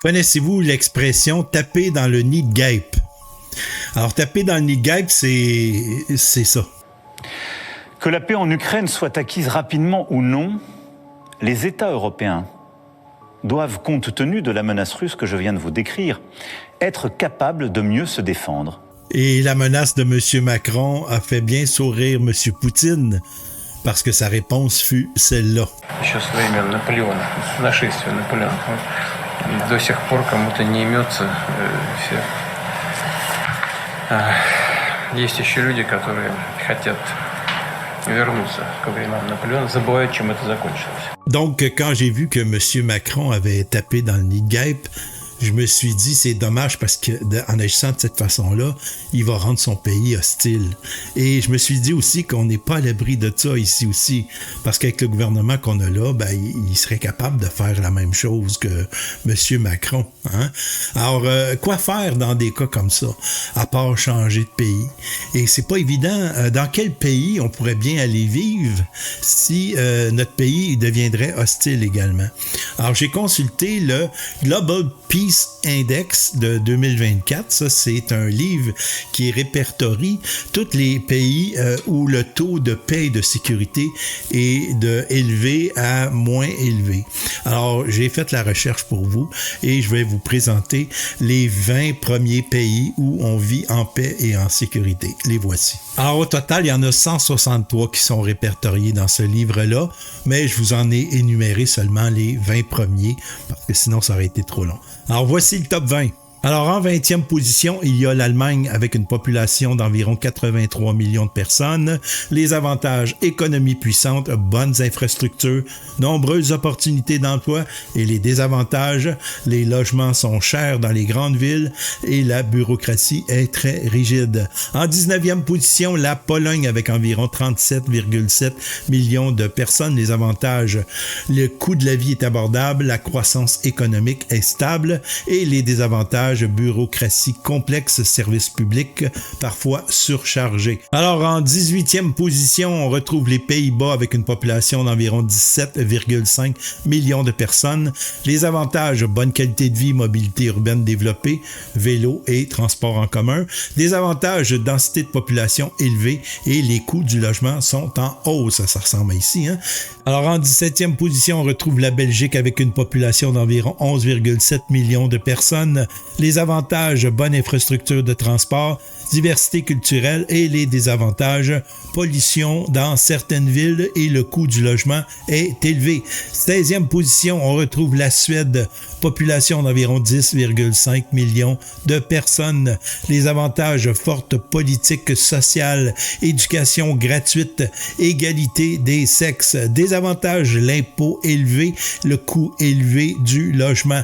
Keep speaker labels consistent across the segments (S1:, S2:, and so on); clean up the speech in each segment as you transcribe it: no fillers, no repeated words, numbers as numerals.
S1: Connaissez-vous l'expression taper dans le nid de guêpe? Alors, taper dans le nid de guêpe, c'est ça.
S2: Que la paix en Ukraine soit acquise rapidement ou non, les États européens doivent, compte tenu de la menace russe que je viens de vous décrire, être capables de mieux se défendre.
S1: Et la menace de M. Macron a fait bien sourire M. Poutine, parce que sa réponse fut celle-là.
S3: Еще со времен Наполеона, с нашествия Наполеона. До сих пор кому-то не имется все. Есть еще люди, которые хотят вернуться ко временам Наполеона, забывают, чем это закончилось.
S1: Donc, quand j'ai vu que M. Macron avait tapé dans le nid de guêpe, je me suis dit, c'est dommage parce que en agissant de cette façon-là, il va rendre son pays hostile. Et je me suis dit aussi qu'on n'est pas à l'abri de ça ici aussi, parce qu'avec le gouvernement qu'on a là, ben, il serait capable de faire la même chose que M. Macron. Hein? Alors, quoi faire dans des cas comme ça, à part changer de pays? Et c'est pas évident. Dans quel pays on pourrait bien aller vivre si notre pays deviendrait hostile également? Alors, j'ai consulté le Global Peace Index de 2024. Ça, c'est un livre qui répertorie tous les pays où le taux de paix et de sécurité est de élevé à moins élevé. Alors, j'ai fait la recherche pour vous et je vais vous présenter les 20 premiers pays où on vit en paix et en sécurité. Les voici. Alors, au total, il y en a 163 qui sont répertoriés dans ce livre-là, mais je vous en ai énuméré seulement les 20 premiers parce que sinon, ça aurait été trop long. Alors, voici le top 20. Alors, en 20e position, il y a l'Allemagne avec une population d'environ 83 millions de personnes. Les avantages, économie puissante, bonnes infrastructures, nombreuses opportunités d'emploi et les désavantages, les logements sont chers dans les grandes villes et la bureaucratie est très rigide. En 19e position, la Pologne avec environ 37,7 millions de personnes. Les avantages, le coût de la vie est abordable, la croissance économique est stable et les désavantages, bureaucratie complexe, services publics parfois surchargés. Alors, en 18e position, on retrouve les Pays-Bas avec une population d'environ 17,5 millions de personnes. Les avantages, bonne qualité de vie, mobilité urbaine développée, vélo et transport en commun. Des avantages, densité de population élevée et les coûts du logement sont en hausse. Ça ressemble à ici, hein? Alors, en 17e position, on retrouve la Belgique avec une population d'environ 11,7 millions de personnes. Les avantages, bonne infrastructure de transport, diversité culturelle et les désavantages, pollution dans certaines villes et le coût du logement est élevé. 16e position, on retrouve la Suède, population d'environ 10,5 millions de personnes. Les avantages, forte politique sociale, éducation gratuite, égalité des sexes. Désavantages, l'impôt élevé, le coût élevé du logement.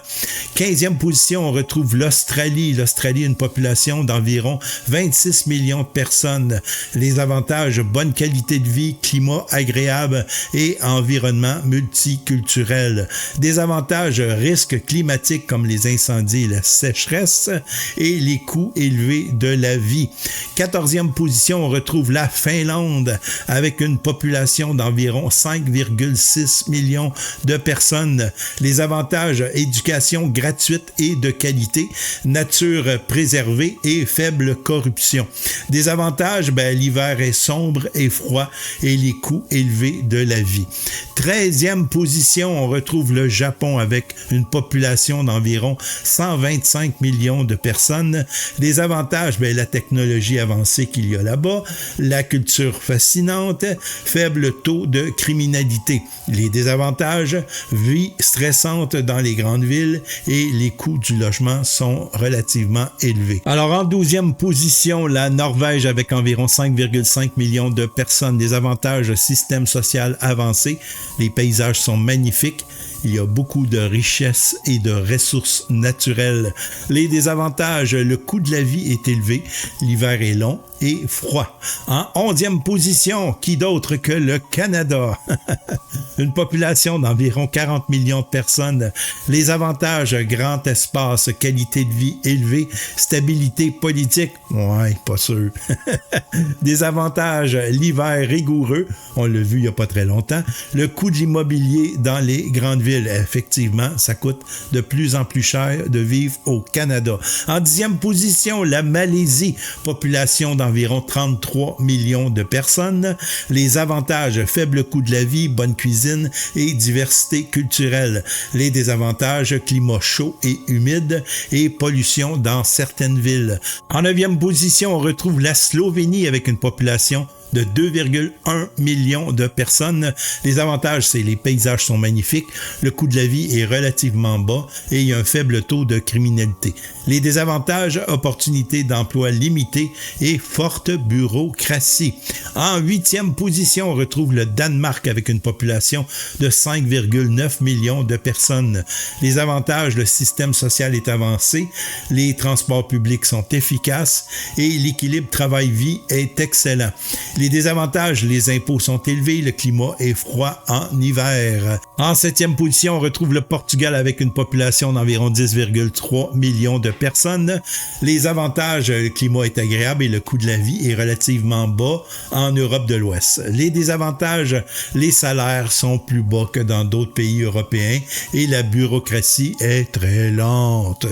S1: 15e position, on retrouve l'Australie. L'Australie, une population d'environ 26 millions de personnes. Les avantages, bonne qualité de vie, climat agréable et environnement multiculturel. Des avantages, risques climatiques comme les incendies et la sécheresse et les coûts élevés de la vie. 14e position, on retrouve la Finlande avec une population d'environ 5,6 millions de personnes. Les avantages, éducation gratuite et de qualité, nature préservée et faible corruption. Des avantages, l'hiver est sombre et froid et les coûts élevés de la vie. 13e position, on retrouve le Japon avec une population d'environ 125 millions de personnes. Les avantages, la technologie avancée qu'il y a là-bas, la culture fascinante, faible taux de criminalité. Les désavantages, vie stressante dans les grandes villes et les coûts du logement sont relativement élevés. Alors, en 12e position, la Norvège avec environ 5,5 millions de personnes. Des avantages, système social avancé. Les paysages sont magnifiques. Il y a beaucoup de richesses et de ressources naturelles. Les désavantages, le coût de la vie est élevé, l'hiver est long et froid. En 11e position, qui d'autre que le Canada? Une population d'environ 40 millions de personnes. Les avantages, grand espace, qualité de vie élevée, stabilité politique, ouais, pas sûr. Des avantages, l'hiver rigoureux, on l'a vu il n'y a pas très longtemps, le coût de l'immobilier dans les grandes villes 2000. Effectivement, ça coûte de plus en plus cher de vivre au Canada. En 10e position, la Malaisie, population d'environ 33 millions de personnes. Les avantages, faible coût de la vie, bonne cuisine et diversité culturelle. Les désavantages, climat chaud et humide et pollution dans certaines villes. En 9e position, on retrouve la Slovénie avec une population de 2,1 millions de personnes. Les avantages, c'est les paysages sont magnifiques, le coût de la vie est relativement bas et il y a un faible taux de criminalité. Les désavantages, opportunités d'emploi limitées et forte bureaucratie. En 8e position, on retrouve le Danemark avec une population de 5,9 millions de personnes. Les avantages, le système social est avancé, les transports publics sont efficaces et l'équilibre travail-vie est excellent. Les désavantages, les impôts sont élevés, le climat est froid en hiver. En 7e position, on retrouve le Portugal avec une population d'environ 10,3 millions de personnes. Les avantages, le climat est agréable et le coût de la vie est relativement bas en Europe de l'Ouest. Les désavantages, les salaires sont plus bas que dans d'autres pays européens et la bureaucratie est très lente.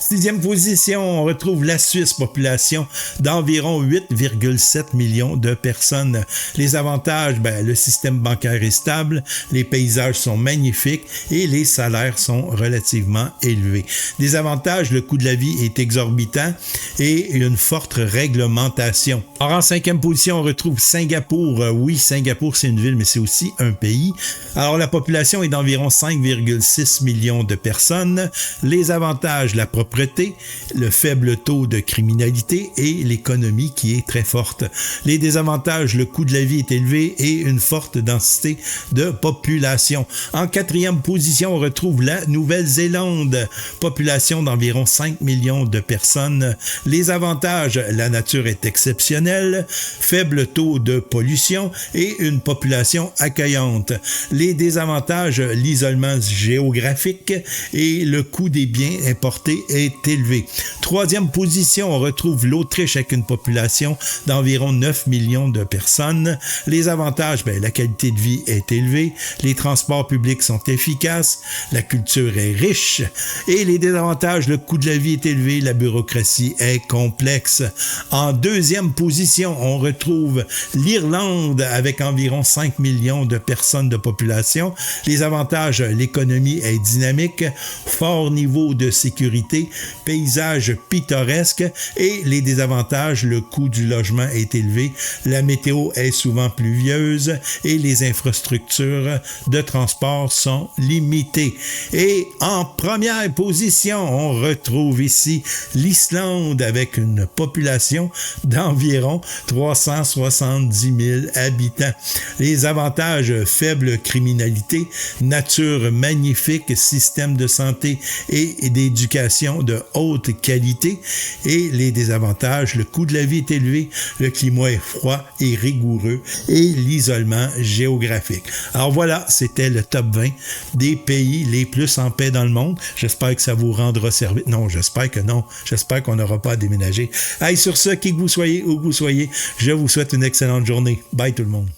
S1: 6e position, on retrouve la Suisse, population d'environ 8,7 millions de personnes. Les avantages, le système bancaire est stable, les paysages sont magnifiques et les salaires sont relativement élevés. Des avantages, le coût de la vie est exorbitant et une forte réglementation. Or, en 5e position, on retrouve Singapour. Oui, Singapour, c'est une ville, mais c'est aussi un pays. Alors, la population est d'environ 5,6 millions de personnes. Les avantages, la propreté, le faible taux de criminalité et l'économie qui est très forte. Les désavantages, le coût de la vie est élevé et une forte densité de population. En 4e position, on retrouve la Nouvelle-Zélande, population d'environ 5 millions de personnes. Les avantages, la nature est exceptionnelle, faible taux de pollution et une population accueillante. Les désavantages, l'isolement géographique et le coût des biens importés est élevé. 3e position, on retrouve l'Autriche avec une population d'environ 9 millions de personnes. Les avantages, la qualité de vie est élevée, les transports publics sont efficaces, la culture est riche et les désavantages, le coût de la vie est élevé, la bureaucratie est complexe. En 2e position, on retrouve l'Irlande avec environ 5 millions de personnes de population. Les avantages, l'économie est dynamique, fort niveau de sécurité, paysage pittoresque et les désavantages, le coût du logement est élevé, la météo est souvent pluvieuse et les infrastructures de transport sont limitées. Et en première position, on retrouve ici l'Islande avec une population d'environ 370 000 habitants. Les avantages, faible criminalité, nature magnifique, système de santé et d'éducation de haute qualité et les désavantages, le coût de la vie est élevé, le climat est froid et rigoureux et l'isolement géographique. Alors voilà, c'était le top 20 des pays les plus en paix dans le monde. J'espère que ça vous rendra service. Non, j'espère que non. J'espère qu'on n'aura pas à déménager. Sur ce, qui que vous soyez, où que vous soyez, je vous souhaite une excellente journée. Bye tout le monde.